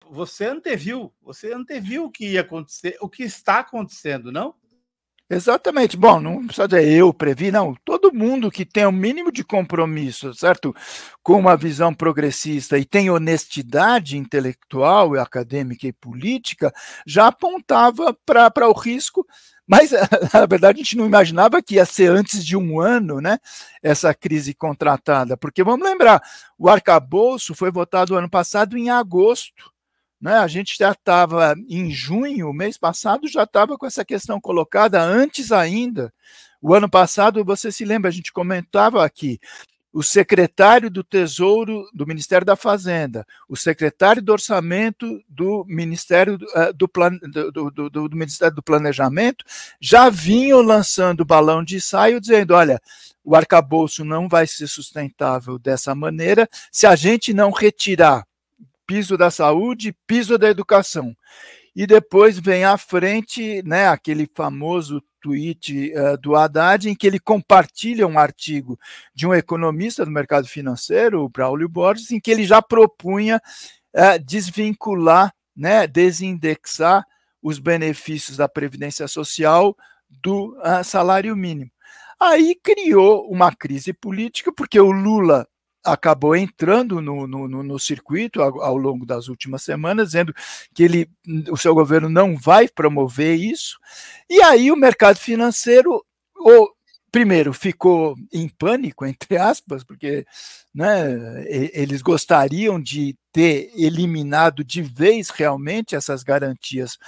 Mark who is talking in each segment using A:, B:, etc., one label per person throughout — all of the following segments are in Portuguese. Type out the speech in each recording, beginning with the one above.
A: você anteviu o que ia acontecer, o que está acontecendo, não?
B: Exatamente. Bom, não precisa dizer eu previ, não. Todo mundo que tem o mínimo de compromisso, certo? Com uma visão progressista e tem honestidade intelectual, acadêmica e política, já apontava para o risco, mas, na verdade, a gente não imaginava que ia ser antes de um ano, né? Essa crise contratada. Porque, vamos lembrar, o arcabouço foi votado ano passado em agosto. Né, a gente já estava em junho, mês passado, já estava com essa questão colocada antes ainda. O ano passado, você se lembra, a gente comentava aqui, o secretário do Tesouro do Ministério da Fazenda, o secretário do Orçamento do Ministério do Ministério do Planejamento já vinham lançando balão de ensaio dizendo, olha, o arcabouço não vai ser sustentável dessa maneira se a gente não retirar piso da saúde, piso da educação. E depois vem à frente, né, aquele famoso tweet do Haddad, em que ele compartilha um artigo de um economista do mercado financeiro, o Braulio Borges, em que ele já propunha desvincular, né, desindexar os benefícios da Previdência Social do salário mínimo. Aí criou uma crise política, porque o Lula acabou entrando no circuito ao longo das últimas semanas, dizendo que o seu governo não vai promover isso, e aí o mercado financeiro, primeiro, ficou em pânico, entre aspas, porque, né, eles gostariam de ter eliminado de vez realmente essas garantias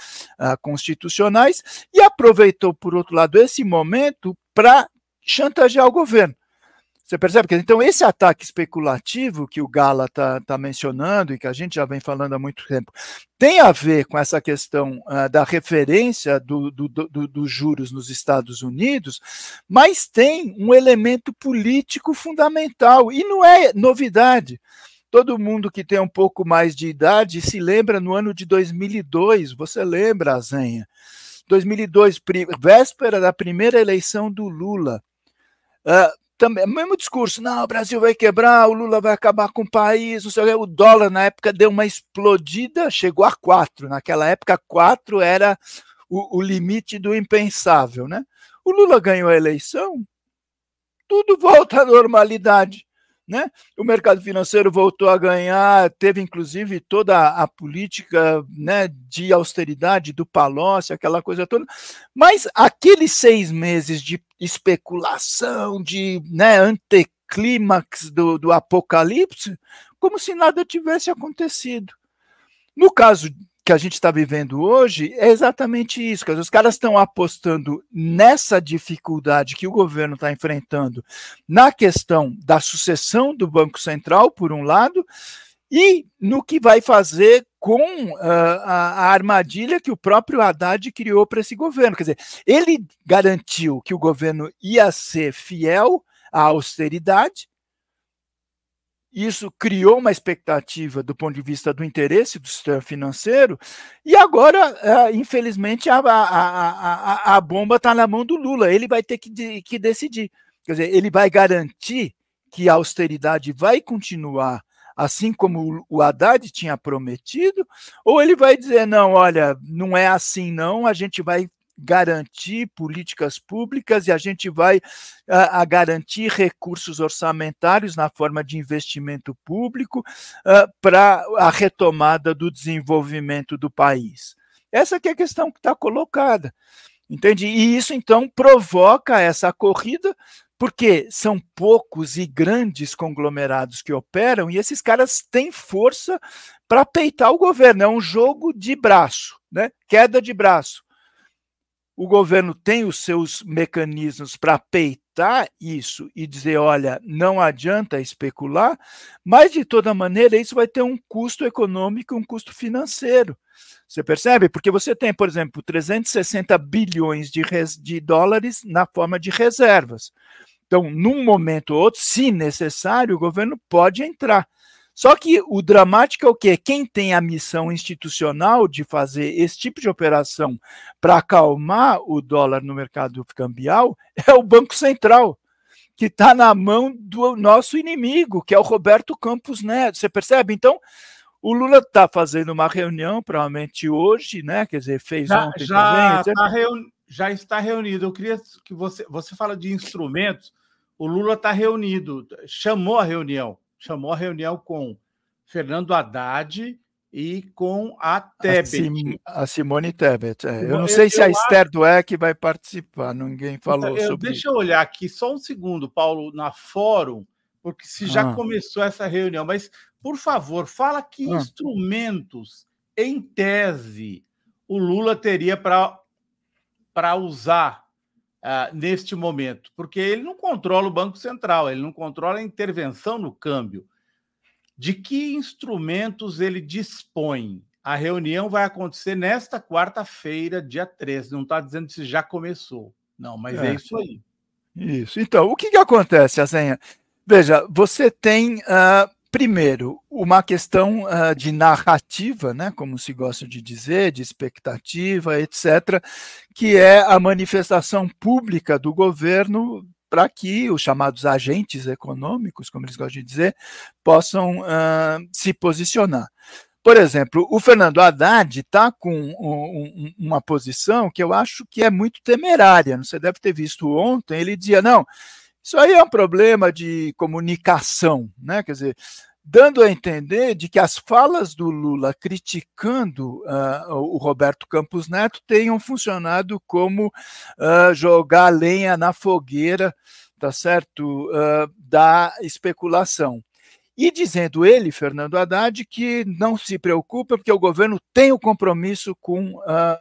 B: constitucionais, e aproveitou, por outro lado, esse momento para chantagear o governo. Você percebe que então esse ataque especulativo que o Gala está mencionando e que a gente já vem falando há muito tempo tem a ver com essa questão da referência dos juros nos Estados Unidos, mas tem um elemento político fundamental e não é novidade. Todo mundo que tem um pouco mais de idade se lembra no ano de 2002, você lembra, Zenha? 2002, véspera da primeira eleição do Lula. Também, mesmo discurso, não, o Brasil vai quebrar, o Lula vai acabar com o país, o dólar na época deu uma explodida, chegou a 4, naquela época 4 era o limite do impensável, né? O Lula ganhou a eleição, tudo volta à normalidade, né? O mercado financeiro voltou a ganhar, teve inclusive toda a política, né, de austeridade do Palocci, aquela coisa toda, mas aqueles 6 meses de especulação, de, né, anticlímax do apocalipse, como se nada tivesse acontecido. No caso que a gente está vivendo hoje, é exatamente isso, que os caras estão apostando nessa dificuldade que o governo está enfrentando na questão da sucessão do Banco Central, por um lado, e no que vai fazer com a armadilha que o próprio Haddad criou para esse governo. Quer dizer, ele garantiu que o governo ia ser fiel à austeridade. Isso criou uma expectativa do ponto de vista do interesse do sistema financeiro, e agora, infelizmente, a bomba está na mão do Lula. Ele vai ter que decidir. Quer dizer, ele vai garantir que a austeridade vai continuar assim como o Haddad tinha prometido, ou ele vai dizer, não, olha, não é assim não, a gente vai garantir políticas públicas e a gente vai garantir recursos orçamentários na forma de investimento público para a retomada do desenvolvimento do país. Essa que é a questão que está colocada, entende? E isso, então, provoca essa corrida, porque são poucos e grandes conglomerados que operam e esses caras têm força para peitar o governo. É um jogo de braço, né? Queda de braço. O governo tem os seus mecanismos para peitar isso e dizer, olha, não adianta especular, mas, de toda maneira, isso vai ter um custo econômico, um custo financeiro. Você percebe? Porque você tem, por exemplo, 360 bilhões de dólares na forma de reservas. Então, num momento ou outro, se necessário, o governo pode entrar. Só que o dramático é o quê? Quem tem a missão institucional de fazer esse tipo de operação para acalmar o dólar no mercado cambial é o Banco Central, que está na mão do nosso inimigo, que é o Roberto Campos Neto. Você percebe? Então, O Lula está fazendo uma reunião, provavelmente hoje, né? Quer dizer, fez ontem também.
A: Já está reunido. Eu queria que você fala de instrumentos. O Lula está reunido, chamou a reunião com Fernando Haddad e com a Tebet.
B: A Simone Tebet. Eu não sei se a Esther Dweck vai participar, ninguém falou sobre isso.
A: Deixa eu olhar aqui só um segundo, Paulo, na fórum, porque se já começou essa reunião, mas, por favor, fala que instrumentos, em tese, o Lula teria para usar neste momento, porque ele não controla o Banco Central, ele não controla a intervenção no câmbio. De que instrumentos ele dispõe? A reunião vai acontecer nesta quarta-feira, dia 13. Não está dizendo se já começou. Não, mas é isso aí.
B: Isso. Então, o que acontece, Azenha? Veja, você tem, primeiro, uma questão de narrativa, né, como se gosta de dizer, de expectativa, etc., que é a manifestação pública do governo para que os chamados agentes econômicos, como eles gostam de dizer, possam se posicionar. Por exemplo, o Fernando Haddad está com uma posição que eu acho que é muito temerária. Você deve ter visto ontem, ele dizia, não, isso aí é um problema de comunicação, né? Quer dizer, dando a entender de que as falas do Lula criticando o Roberto Campos Neto tenham funcionado como jogar lenha na fogueira, tá certo, da especulação. E dizendo ele, Fernando Haddad, que não se preocupa porque o governo tem o compromisso com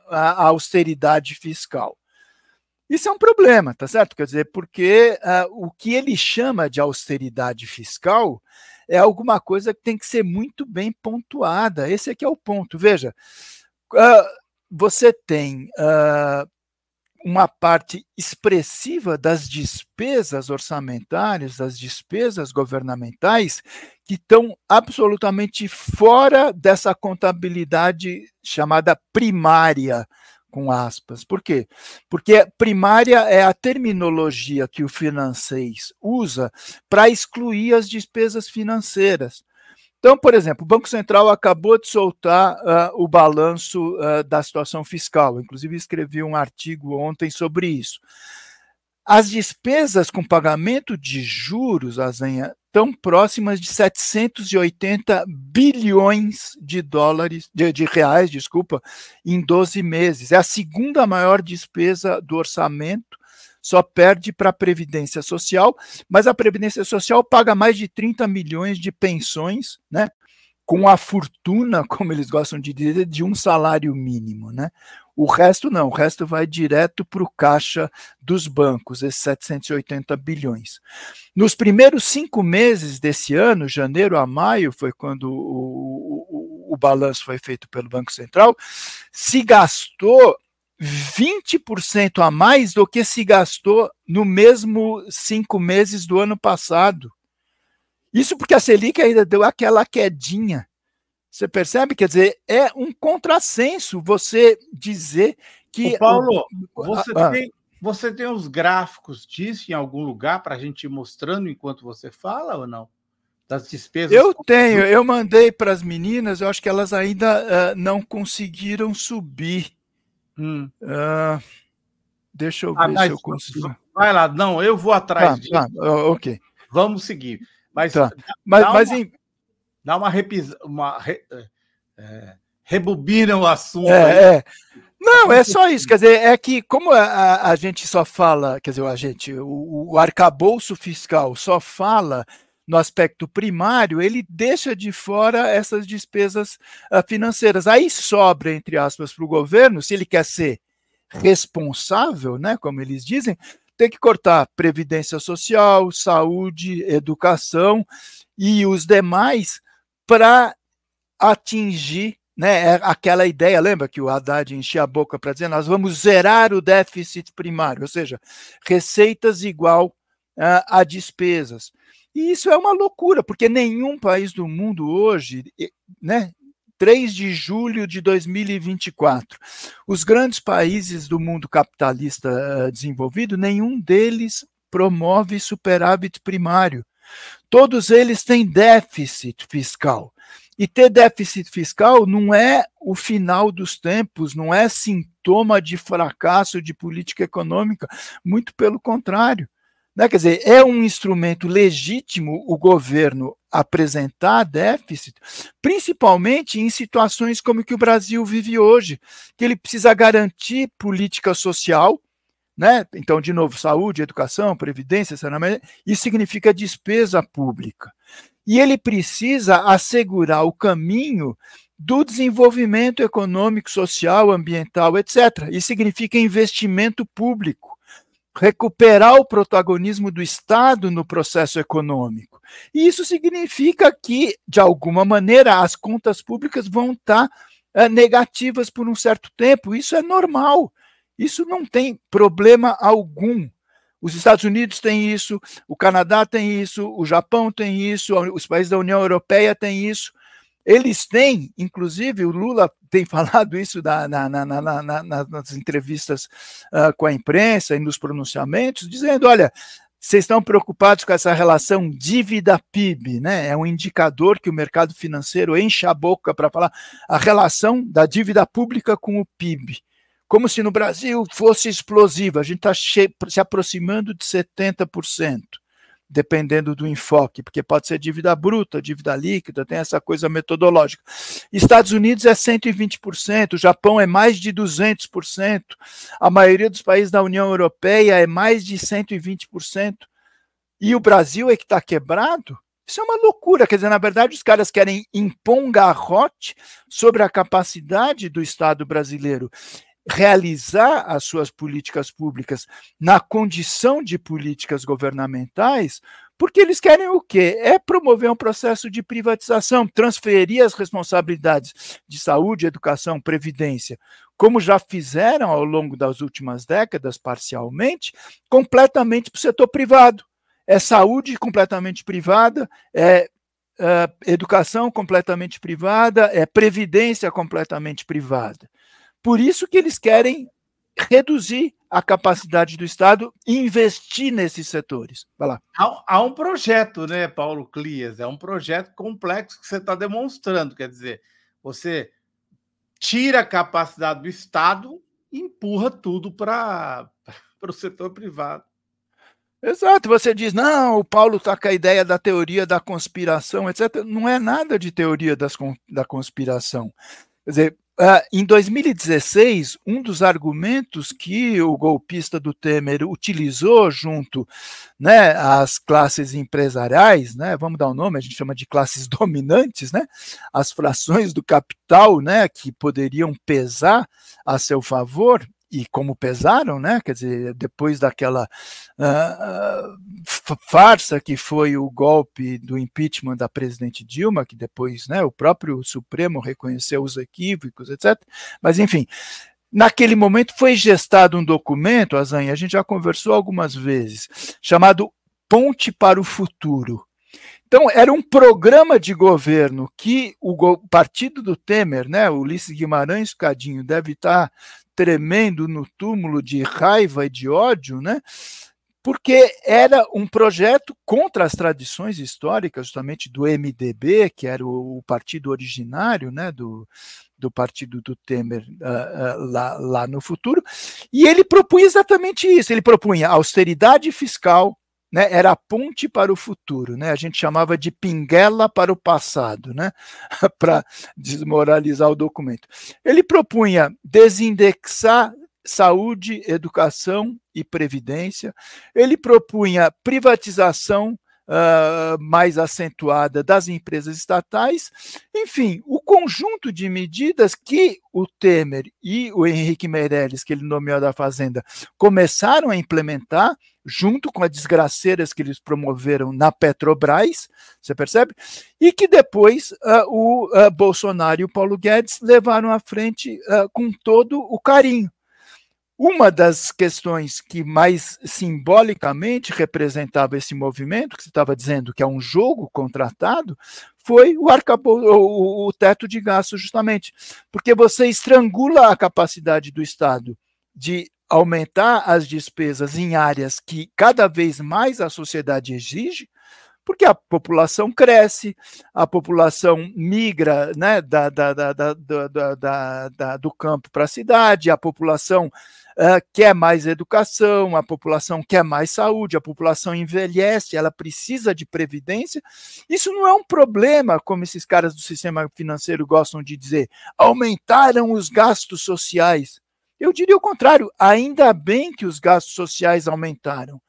B: a austeridade fiscal. Isso é um problema, tá certo? Quer dizer, porque o que ele chama de austeridade fiscal é alguma coisa que tem que ser muito bem pontuada. Esse aqui é o ponto. Veja, você tem uma parte expressiva das despesas orçamentárias, das despesas governamentais, que estão absolutamente fora dessa contabilidade chamada primária, com aspas. Por quê? Porque primária é a terminologia que o francês usa para excluir as despesas financeiras. Então, por exemplo, o Banco Central acabou de soltar o balanço da situação fiscal, inclusive escrevi um artigo ontem sobre isso. As despesas com pagamento de juros, Azenha, estão próximas de 780 bilhões de reais, em 12 meses. É a segunda maior despesa do orçamento, só perde para a Previdência Social, mas a Previdência Social paga mais de 30 milhões de pensões, né, com a fortuna, como eles gostam de dizer, de um salário mínimo, né? O resto não, o resto vai direto para o caixa dos bancos, esses 780 bilhões. Nos primeiros 5 meses desse ano, janeiro a maio, foi quando o balanço foi feito pelo Banco Central, se gastou 20% a mais do que se gastou no mesmo 5 meses do ano passado. Isso porque a Selic ainda deu aquela quedinha. Você percebe? Quer dizer, é um contrassenso você dizer que...
A: Ô Paulo, você tem os gráficos disso em algum lugar para a gente ir mostrando enquanto você fala ou não? Das despesas?
B: Eu tenho, eu mandei para as meninas, eu acho que elas ainda não conseguiram subir. Deixa eu ver se eu consigo.
A: Vai lá, não, eu vou atrás disso.
B: Ok.
A: Vamos seguir. Mas, dá uma rebobina o assunto.
B: Não, é só isso. Quer dizer, é que como a gente só fala, quer dizer, o arcabouço fiscal só fala no aspecto primário, ele deixa de fora essas despesas financeiras. Aí sobra, entre aspas, para o governo, se ele quer ser responsável, né, como eles dizem, tem que cortar previdência social, saúde, educação e os demais para atingir, né, aquela ideia, lembra que o Haddad enchia a boca para dizer, nós vamos zerar o déficit primário, ou seja, receitas igual a despesas. E isso é uma loucura, porque nenhum país do mundo hoje, né, 3 de julho de 2024, os grandes países do mundo capitalista desenvolvido, nenhum deles promove superávit primário. Todos eles têm déficit fiscal. E ter déficit fiscal não é o final dos tempos, não é sintoma de fracasso de política econômica, muito pelo contrário. Né? Quer dizer, é um instrumento legítimo o governo apresentar déficit, principalmente em situações como que o Brasil vive hoje, que ele precisa garantir política social, né? Então, de novo, saúde, educação, previdência, saneamento, isso significa despesa pública. E ele precisa assegurar o caminho do desenvolvimento econômico, social, ambiental, etc. Isso significa investimento público, recuperar o protagonismo do Estado no processo econômico. E isso significa que, de alguma maneira, as contas públicas vão estar negativas por um certo tempo. Isso é normal. Isso não tem problema algum. Os Estados Unidos têm isso, o Canadá tem isso, o Japão tem isso, os países da União Europeia têm isso. Eles têm, inclusive, o Lula tem falado isso nas entrevistas com a imprensa e nos pronunciamentos, dizendo, olha, vocês estão preocupados com essa relação dívida-PIB, né? É um indicador que o mercado financeiro enche a boca para falar a relação da dívida pública com o PIB. Como se no Brasil fosse explosiva, a gente está se aproximando de 70%, dependendo do enfoque, porque pode ser dívida bruta, dívida líquida, tem essa coisa metodológica. Estados Unidos é 120%, o Japão é mais de 200%, a maioria dos países da União Europeia é mais de 120%, e o Brasil é que está quebrado? Isso é uma loucura, quer dizer, na verdade os caras querem impor um garrote sobre a capacidade do Estado brasileiro realizar as suas políticas públicas na condição de políticas governamentais, porque eles querem o quê? É promover um processo de privatização, transferir as responsabilidades de saúde, educação, previdência, como já fizeram ao longo das últimas décadas, parcialmente, completamente para o setor privado. É saúde completamente privada, é educação completamente privada, é previdência completamente privada. Por isso que eles querem reduzir a capacidade do Estado e investir nesses setores. Vai lá.
A: Há um projeto, né, Paulo Clias? É um projeto complexo que você está demonstrando. Quer dizer, você tira a capacidade do Estado e empurra tudo para o setor privado.
B: Exato, você diz, não, o Paulo está com a ideia da teoria da conspiração, etc. Não é nada de teoria da conspiração. Quer dizer, em 2016, um dos argumentos que o golpista do Temer utilizou junto, né, às classes empresariais, né, vamos dar um nome, a gente chama de classes dominantes, né, as frações do capital, né, que poderiam pesar a seu favor, e como pesaram, né? Quer dizer, depois daquela farsa que foi o golpe do impeachment da presidente Dilma, que depois, né, o próprio Supremo reconheceu os equívocos, etc. Mas, enfim, naquele momento foi gestado um documento, Azanha, a gente já conversou algumas vezes, chamado Ponte para o Futuro. Então, era um programa de governo que o partido do Temer, né, o Ulisses Guimarães Cadinho, deve estar tremendo no túmulo de raiva e de ódio, né? Porque era um projeto contra as tradições históricas, justamente do MDB, que era o partido originário, né, do partido do Temer lá no futuro, e ele propunha exatamente isso, ele propunha austeridade fiscal, né, era a ponte para o futuro, né, a gente chamava de pinguela para o passado, né, para desmoralizar o documento. Ele propunha desindexar saúde, educação e previdência, ele propunha privatização mais acentuada das empresas estatais, enfim, o conjunto de medidas que o Temer e o Henrique Meirelles, que ele nomeou da Fazenda, começaram a implementar, junto com as desgraceiras que eles promoveram na Petrobras, você percebe? E que depois o Bolsonaro e o Paulo Guedes levaram à frente com todo o carinho. Uma das questões que mais simbolicamente representava esse movimento, que você estava dizendo que é um jogo contratado, foi o teto de gastos, justamente, porque você estrangula a capacidade do Estado de aumentar as despesas em áreas que cada vez mais a sociedade exige, porque a população cresce, a população migra, né, do campo para a cidade, a população quer mais educação, a população quer mais saúde, a população envelhece, ela precisa de previdência. Isso não é um problema, como esses caras do sistema financeiro gostam de dizer, aumentaram os gastos sociais. Eu diria o contrário, ainda bem que os gastos sociais aumentaram,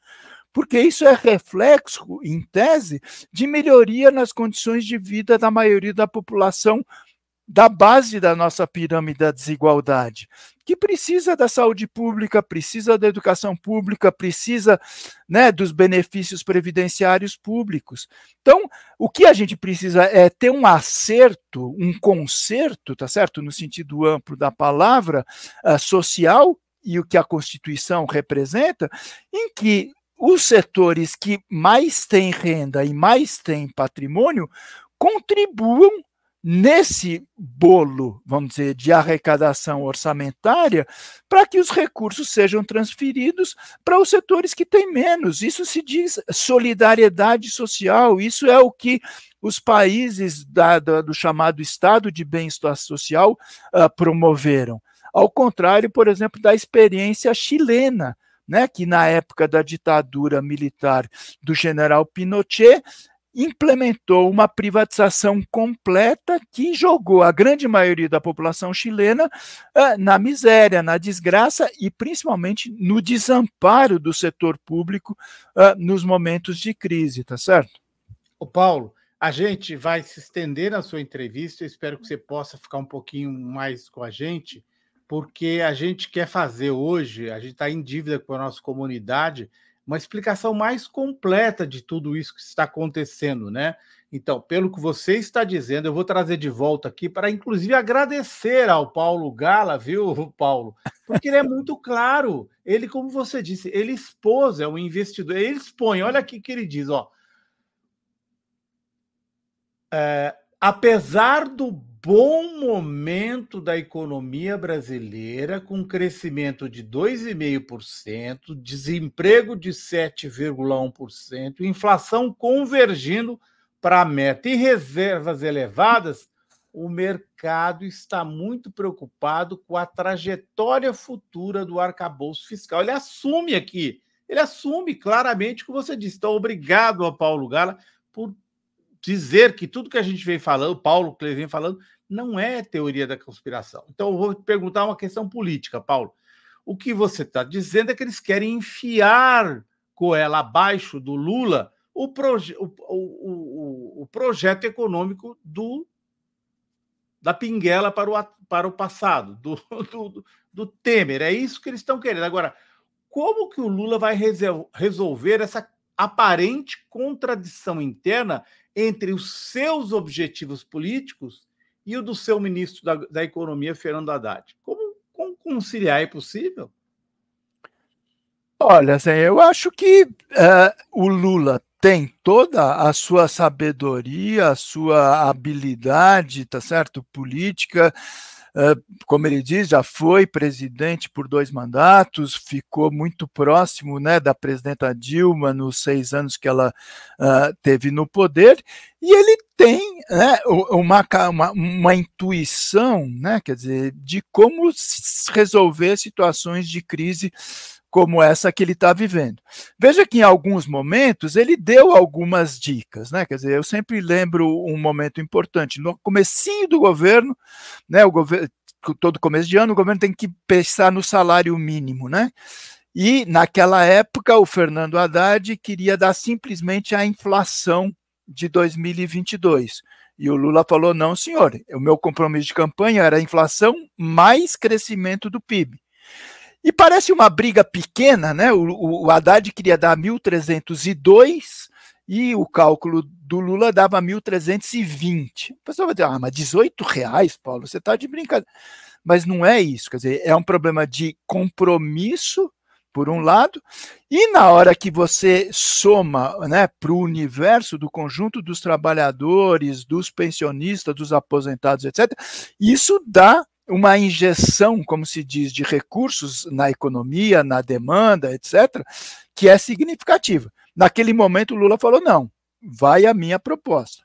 B: porque isso é reflexo, em tese, de melhoria nas condições de vida da maioria da população da base da nossa pirâmide da desigualdade, que precisa da saúde pública, precisa da educação pública, precisa, né, dos benefícios previdenciários públicos. Então, o que a gente precisa é ter um acerto, um conserto, tá certo? No sentido amplo da palavra, social, e o que a Constituição representa, em que os setores que mais têm renda e mais têm patrimônio contribuam nesse bolo, vamos dizer, de arrecadação orçamentária, para que os recursos sejam transferidos para os setores que têm menos. Isso se diz solidariedade social, isso é o que os países do chamado Estado de Bem-Estar Social promoveram. Ao contrário, por exemplo, da experiência chilena, né, que na época da ditadura militar do general Pinochet, implementou uma privatização completa que jogou a grande maioria da população chilena na miséria, na desgraça e principalmente no desamparo do setor público nos momentos de crise, tá certo?
A: Ô Paulo, a gente vai se estender na sua entrevista, eu espero que você possa ficar um pouquinho mais com a gente, porque a gente quer fazer hoje, a gente está em dívida com a nossa comunidade, uma explicação mais completa de tudo isso que está acontecendo, né? Então, pelo que você está dizendo, eu vou trazer de volta aqui para, inclusive, agradecer ao Paulo Gala, viu, Paulo? Porque ele é muito claro. Ele, como você disse, ele expôs, é um investidor, ele expõe, olha aqui que ele diz, ó. Apesar do bom momento da economia brasileira, com crescimento de 2,5%, desemprego de 7,1%, inflação convergindo para a meta e reservas elevadas, o mercado está muito preocupado com a trajetória futura do arcabouço fiscal. Ele assume aqui, ele assume claramente o que você disse. Então, obrigado ao Paulo Gala por dizer que tudo que a gente vem falando, Paulo que vem falando, não é teoria da conspiração. Então, eu vou te perguntar uma questão política, Paulo. O que você está dizendo é que eles querem enfiar goela abaixo do Lula o projeto econômico da Pinguela para o passado, do Temer. É isso que eles estão querendo. Agora, como que o Lula vai resolver essa aparente contradição interna entre os seus objetivos políticos e o do seu ministro da Economia, Fernando Haddad? Como conciliar? É possível?
B: Olha, Zé, eu acho que o Lula tem toda a sua sabedoria, a sua habilidade, tá certo, política, como ele diz, já foi presidente por 2 mandatos, ficou muito próximo, né, da presidenta Dilma nos 6 anos que ela teve no poder, e ele tem, né, uma intuição, né, quer dizer, de como resolver situações de crise como essa que ele está vivendo. Veja que em alguns momentos ele deu algumas dicas, né? Quer dizer, eu sempre lembro um momento importante, no comecinho do governo, né? Todo começo de ano, o governo tem que pensar no salário mínimo, né? E naquela época o Fernando Haddad queria dar simplesmente a inflação de 2022. E o Lula falou, não, senhor, o meu compromisso de campanha era a inflação mais crescimento do PIB. E parece uma briga pequena, né? O Haddad queria dar 1.302 e o cálculo do Lula dava 1.320. O pessoal vai dizer, mas R$18, Paulo, você está de brincadeira. Mas não é isso, quer dizer, é um problema de compromisso, por um lado, e na hora que você soma, né, para o universo do conjunto dos trabalhadores, dos pensionistas, dos aposentados, etc., isso dá uma injeção, como se diz, de recursos na economia, na demanda, etc., que é significativa. Naquele momento, o Lula falou, não, vai a minha proposta.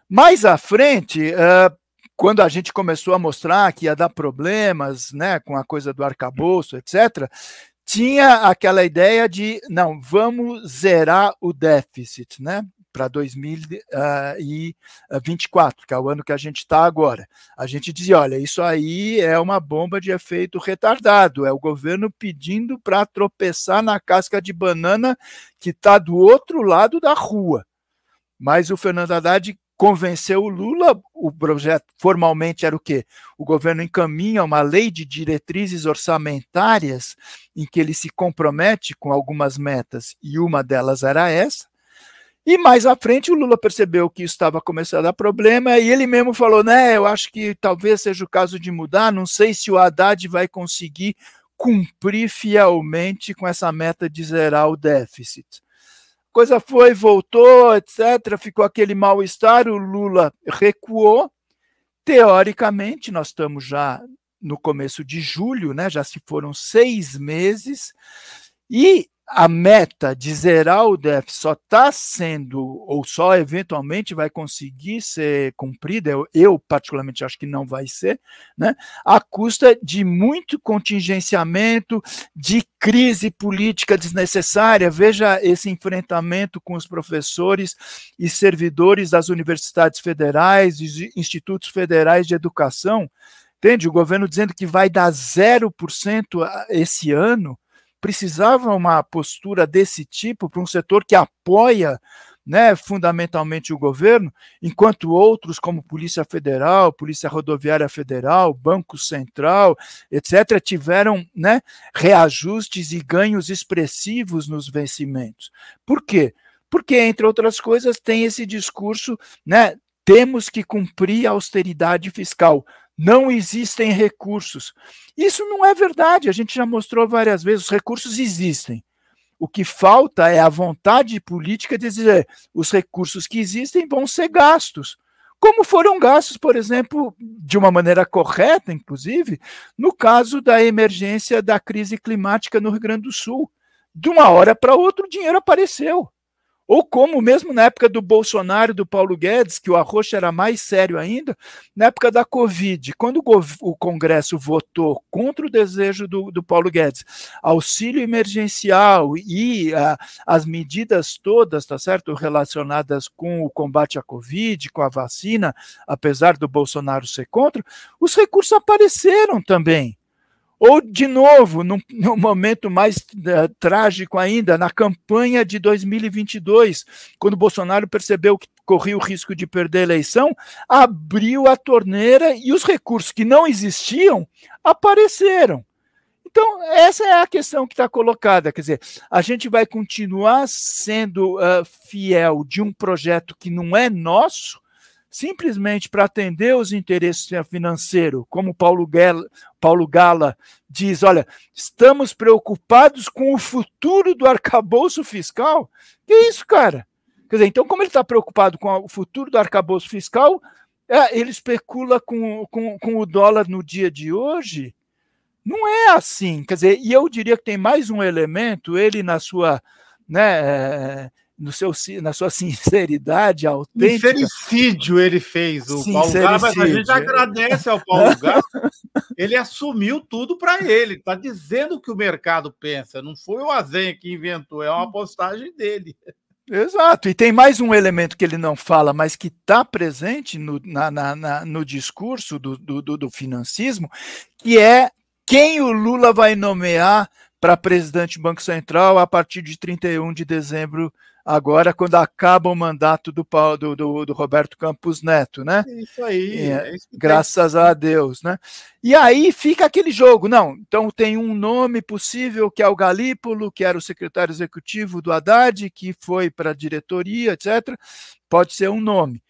B: Mais à frente, quando a gente começou a mostrar que ia dar problemas, né, com a coisa do arcabouço, etc., tinha aquela ideia de, não, vamos zerar o déficit, né, para 2024, que é o ano que a gente está agora. A gente dizia, olha, isso aí é uma bomba de efeito retardado, é o governo pedindo para tropeçar na casca de banana que está do outro lado da rua. Mas o Fernando Haddad convenceu o Lula, o projeto formalmente era o quê? O governo encaminha uma lei de diretrizes orçamentárias em que ele se compromete com algumas metas, e uma delas era essa, e mais à frente o Lula percebeu que isso estava começando a dar problema, e ele mesmo falou, né, eu acho que talvez seja o caso de mudar, não sei se o Haddad vai conseguir cumprir fielmente com essa meta de zerar o déficit. Coisa foi, voltou, etc., ficou aquele mal-estar, o Lula recuou. Teoricamente, nós estamos já no começo de julho, né, já se foram 6 meses, e a meta de zerar o déficit só está sendo, ou só eventualmente vai conseguir ser cumprida, eu particularmente acho que não vai ser, né, à custa de muito contingenciamento, de crise política desnecessária. Veja esse enfrentamento com os professores e servidores das universidades federais, dos institutos federais de educação, entende? O governo dizendo que vai dar 0% esse ano. Precisava uma postura desse tipo para um setor que apoia, né, fundamentalmente o governo, enquanto outros, como Polícia Federal, Polícia Rodoviária Federal, Banco Central, etc., tiveram, né, reajustes e ganhos expressivos nos vencimentos. Por quê? Porque, entre outras coisas, tem esse discurso, né, temos que cumprir a austeridade fiscal. Não existem recursos. Isso não é verdade, a gente já mostrou várias vezes, os recursos existem. O que falta é a vontade política de dizer, os recursos que existem vão ser gastos. Como foram gastos, por exemplo, de uma maneira correta, inclusive, no caso da emergência da crise climática no Rio Grande do Sul. De uma hora para outra o dinheiro apareceu. Ou como mesmo na época do Bolsonaro, do Paulo Guedes, que o arroxo era mais sério ainda, na época da Covid, quando o Congresso votou contra o desejo do Paulo Guedes, auxílio emergencial e as medidas todas, tá certo, relacionadas com o combate à Covid, com a vacina, apesar do Bolsonaro ser contra, os recursos apareceram também. Ou, de novo, num momento mais trágico ainda, na campanha de 2022, quando Bolsonaro percebeu que corria o risco de perder a eleição, abriu a torneira e os recursos que não existiam apareceram. Então, essa é a questão que está colocada. Quer dizer, a gente vai continuar sendo fiel de um projeto que não é nosso, simplesmente para atender os interesses financeiros, como Paulo Gala diz, olha, estamos preocupados com o futuro do arcabouço fiscal. Que isso, cara? Quer dizer, então, como ele está preocupado com o futuro do arcabouço fiscal, ele especula com o dólar no dia de hoje? Não é assim. Quer dizer, e eu diria que tem mais um elemento, ele na sua, né, na sua sinceridade autêntica.
A: Sincericídio ele fez, o Paulo Gala, mas a gente agradece ao Paulo Gala, ele assumiu tudo para ele, está dizendo o que o mercado pensa, não foi o Azenha que inventou, é uma postagem dele.
B: Exato, e tem mais um elemento que ele não fala, mas que está presente no discurso do financismo, que é quem o Lula vai nomear para presidente do Banco Central a partir de 31 de dezembro, agora, quando acaba o mandato do Roberto Campos Neto, né?
A: Isso aí.
B: Graças a Deus, né? E aí fica aquele jogo, não, então tem um nome possível que é o Galípolo, que era o secretário executivo do Haddad, que foi para a diretoria, etc. Pode ser um nome.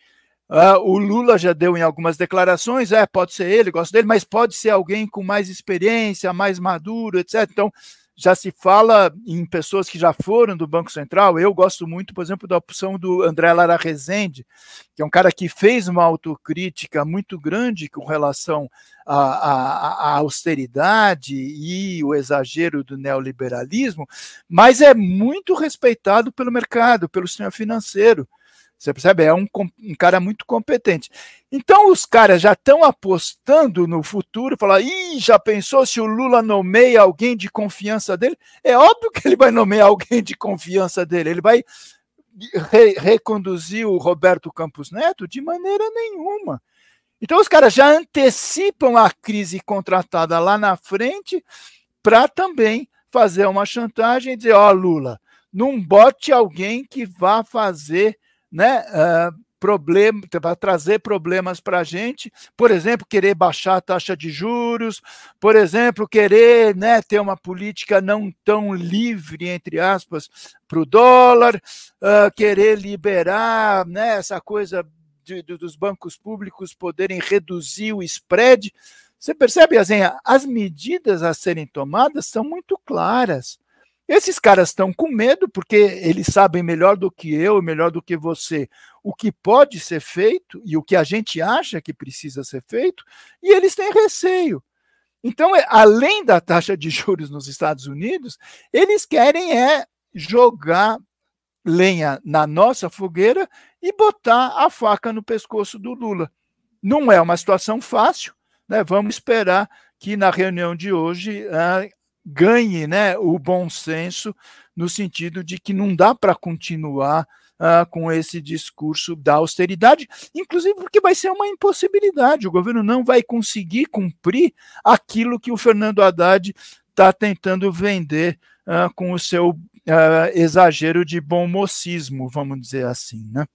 B: O Lula já deu em algumas declarações, pode ser ele, gosto dele, mas pode ser alguém com mais experiência, mais maduro, etc. Então, já se fala em pessoas que já foram do Banco Central. Eu gosto muito, por exemplo, da opção do André Lara Rezende, que é um cara que fez uma autocrítica muito grande com relação à austeridade e o exagero do neoliberalismo, mas é muito respeitado pelo mercado, pelo sistema financeiro. Você percebe? É um cara muito competente. Então, os caras já estão apostando no futuro, falar, já pensou se o Lula nomeia alguém de confiança dele? É óbvio que ele vai nomear alguém de confiança dele, ele vai reconduzir o Roberto Campos Neto de maneira nenhuma. Então, os caras já antecipam a crise contratada lá na frente para também fazer uma chantagem e dizer, Lula, não bote alguém que vá fazer, né, vai trazer problemas para a gente, por exemplo, querer baixar a taxa de juros, por exemplo, querer, né, ter uma política não tão livre, entre aspas, para o dólar, querer liberar, né, essa coisa dos bancos públicos poderem reduzir o spread. Você percebe, assim, as medidas a serem tomadas são muito claras. Esses caras estão com medo, porque eles sabem melhor do que eu, melhor do que você, o que pode ser feito e o que a gente acha que precisa ser feito, e eles têm receio. Então, além da taxa de juros nos Estados Unidos, eles querem jogar lenha na nossa fogueira e botar a faca no pescoço do Lula. Não é uma situação fácil, né? Vamos esperar que na reunião de hoje ganhe, né, o bom senso, no sentido de que não dá para continuar com esse discurso da austeridade, inclusive porque vai ser uma impossibilidade, o governo não vai conseguir cumprir aquilo que o Fernando Haddad está tentando vender com o seu exagero de bom mocismo, vamos dizer assim, né?